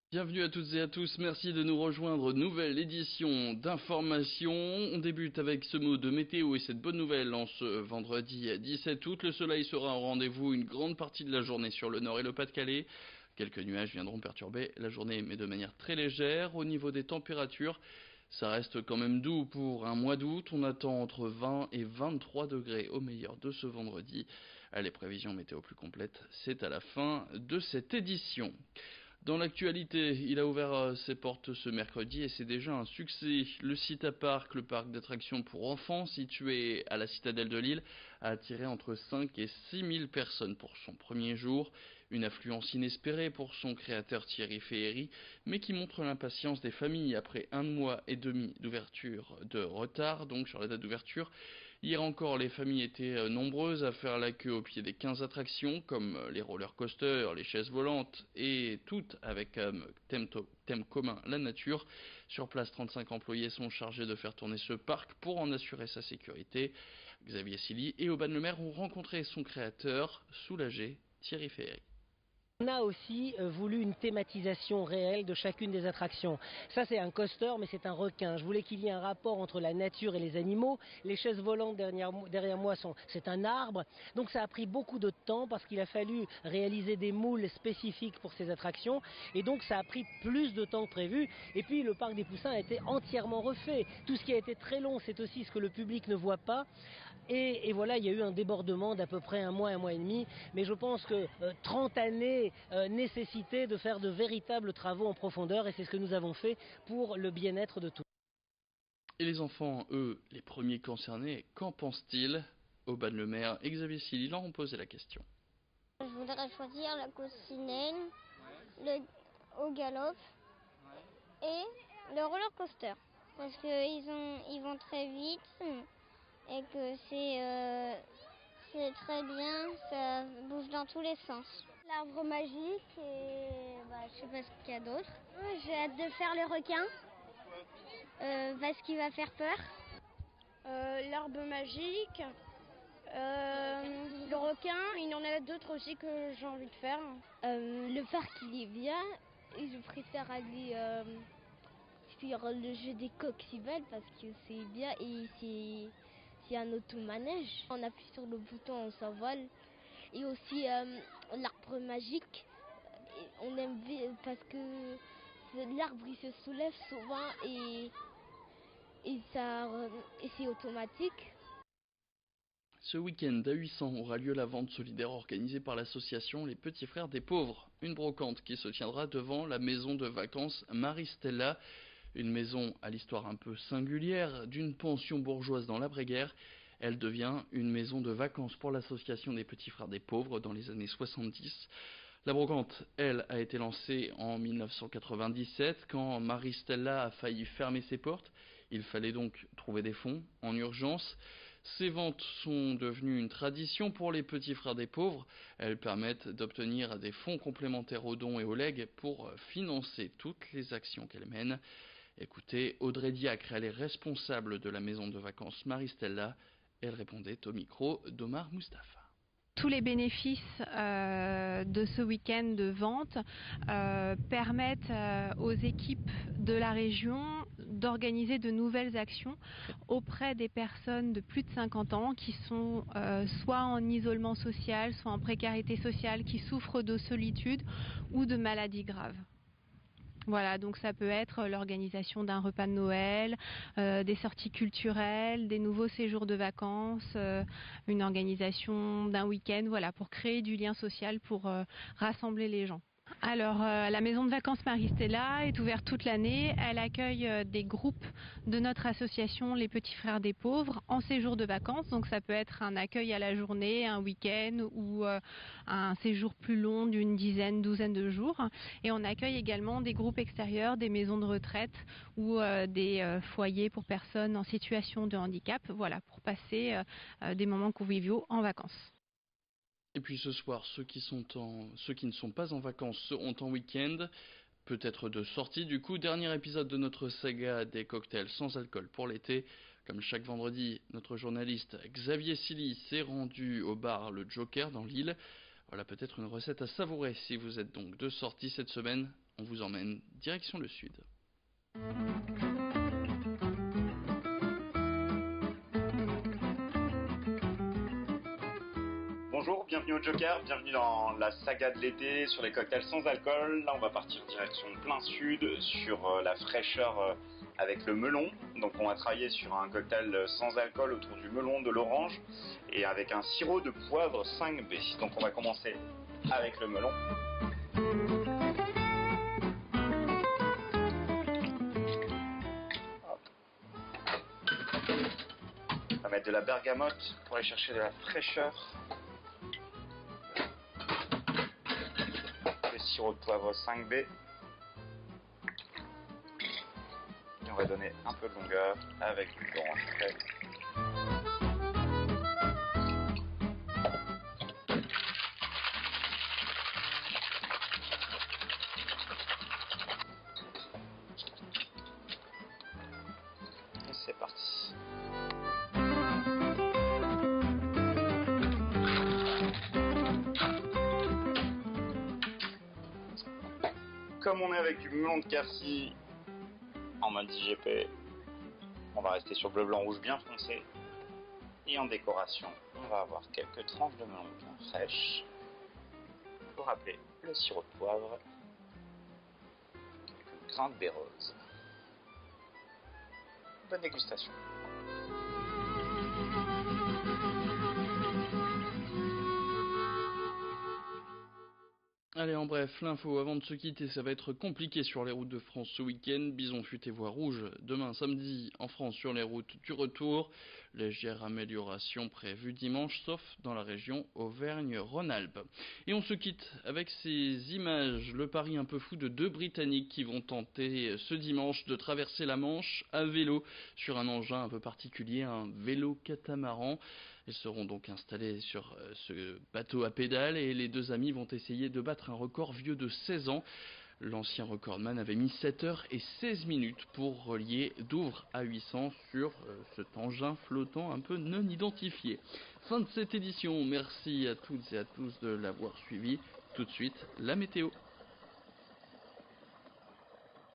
Bienvenue à toutes et à tous, merci de nous rejoindre, nouvelle édition d'information. On débute avec ce mot de météo et cette bonne nouvelle en ce vendredi 17 août. Le soleil sera au rendez-vous une grande partie de la journée sur le nord et le Pas-de-Calais. Quelques nuages viendront perturber la journée mais de manière très légère. Au niveau des températures, ça reste quand même doux pour un mois d'août. On attend entre 20 et 23 degrés au meilleur de ce vendredi. Les prévisions météo plus complètes, c'est à la fin de cette édition. Dans l'actualité, il a ouvert ses portes ce mercredi et c'est déjà un succès. Le site à parc, le parc d'attractions pour enfants situé à la citadelle de Lille, a attiré entre 5 et 6 000 personnes pour son premier jour. Une affluence inespérée pour son créateur Thierry Féhéry, mais qui montre l'impatience des familles après un mois et demi d'ouverture de retard, donc sur la date d'ouverture. Hier encore, les familles étaient nombreuses à faire la queue au pied des 15 attractions, comme les roller coasters, les chaises volantes, et toutes avec thème commun la nature. Sur place, 35 employés sont chargés de faire tourner ce parc pour en assurer sa sécurité. Xavier Silly et Aubin-le-Maire ont rencontré son créateur, soulagé, Thierry Féhéry. On a aussi voulu une thématisation réelle de chacune des attractions. Ça c'est un coaster mais c'est un requin. Je voulais qu'il y ait un rapport entre la nature et les animaux. Les chaises volantes derrière moi c'est un arbre. Donc ça a pris beaucoup de temps parce qu'il a fallu réaliser des moules spécifiques pour ces attractions. Et donc ça a pris plus de temps que prévu. Et puis le parc des Poussins a été entièrement refait. Tout ce qui a été très long c'est aussi ce que le public ne voit pas. Et voilà, il y a eu un débordement d'à peu près un mois et demi, mais je pense que 30 années nécessitaient de faire de véritables travaux en profondeur, et c'est ce que nous avons fait pour le bien-être de tous. Et les enfants, eux, les premiers concernés, qu'en pensent-ils? Aubin-le-Maire et Xavier Silly leur ont posé la question. Je voudrais choisir la coccinelle, le au galop et le roller coaster. Parce qu'ils vont très vite et que c'est très bien, ça bouge dans tous les sens. L'arbre magique et je sais pas ce qu'il y a d'autre. J'ai hâte de faire le requin parce qu'il va faire peur. L'arbre magique, le requin, il y en a d'autres aussi que j'ai envie de faire. Le parc il est bien et je préfère aller faire le jeu des coccyballes parce que c'est bien et c'est un automanège. On appuie sur le bouton, on s'envole. Et aussi l'arbre magique, on aime bien parce que l'arbre il se soulève souvent et c'est automatique. Ce week-end à 800 aura lieu la vente solidaire organisée par l'association Les Petits Frères des Pauvres. Une brocante qui se tiendra devant la maison de vacances Marie-Stella. Une maison à l'histoire un peu singulière, d'une pension bourgeoise dans l'après-guerre. Elle devient une maison de vacances pour l'association des Petits Frères des Pauvres dans les années 70. La brocante, elle, a été lancée en 1997 quand Marie-Stella a failli fermer ses portes. Il fallait donc trouver des fonds en urgence. Ces ventes sont devenues une tradition pour les Petits Frères des Pauvres. Elles permettent d'obtenir des fonds complémentaires aux dons et aux legs pour financer toutes les actions qu'elles mènent. Écoutez, Audrey Diacre, elle est responsable de la maison de vacances Marie-Stella. Elle répondait au micro d'Omar Mustapha. Tous les bénéfices de ce week-end de vente permettent aux équipes de la région d'organiser de nouvelles actions auprès des personnes de plus de 50 ans qui sont soit en isolement social, soit en précarité sociale, qui souffrent de solitude ou de maladies graves. Voilà, donc ça peut être l'organisation d'un repas de Noël, des sorties culturelles, des nouveaux séjours de vacances, une organisation d'un week-end, voilà, pour créer du lien social, pour rassembler les gens. Alors, la maison de vacances Marie-Stella est ouverte toute l'année. Elle accueille des groupes de notre association Les Petits Frères des Pauvres en séjour de vacances. Donc, ça peut être un accueil à la journée, un week-end ou un séjour plus long d'une douzaine de jours. Et on accueille également des groupes extérieurs, des maisons de retraite ou des foyers pour personnes en situation de handicap. Voilà, pour passer des moments conviviaux en vacances. Et puis ce soir, ceux qui ne sont pas en vacances seront en week-end, peut-être de sortie. Du coup, dernier épisode de notre saga des cocktails sans alcool pour l'été. Comme chaque vendredi, notre journaliste Xavier Silly s'est rendu au bar Le Joker dans Lille. Voilà peut-être une recette à savourer si vous êtes donc de sortie cette semaine. on vous emmène direction le sud. Bonjour, bienvenue au Joker, bienvenue dans la saga de l'été sur les cocktails sans alcool. Là on va partir direction plein sud sur la fraîcheur avec le melon. Donc on va travailler sur un cocktail sans alcool autour du melon, de l'orange et avec un sirop de poivre 5B. Donc on va commencer avec le melon. On va mettre de la bergamote pour aller chercher de la fraîcheur. Sirop de poivre 5B et on va donner un peu de longueur avec du jus d'orange frais. Et c'est parti. Comme on est avec du melon de Quercy en mode IGP, on va rester sur bleu, blanc, rouge bien foncé. Et en décoration, on va avoir quelques tranches de melon bien fraîches. Pour rappeler le sirop de poivre, quelques grains de baie rose. Bonne dégustation. Allez, en bref, l'info avant de se quitter, ça va être compliqué sur les routes de France ce week-end. Bison futé voie rouge demain samedi en France sur les routes du retour. Légère amélioration prévue dimanche, sauf dans la région Auvergne-Rhône-Alpes. Et on se quitte avec ces images, le pari un peu fou de 2 Britanniques qui vont tenter ce dimanche de traverser la Manche à vélo sur un engin un peu particulier, un vélo catamaran. Ils seront donc installés sur ce bateau à pédales et les 2 amis vont essayer de battre un record vieux de 16 ans. L'ancien recordman avait mis 7 heures et 16 minutes pour relier Douvres à 800 sur cet engin flottant un peu non identifié. Fin de cette édition, merci à toutes et à tous de l'avoir suivi. Tout de suite, la météo.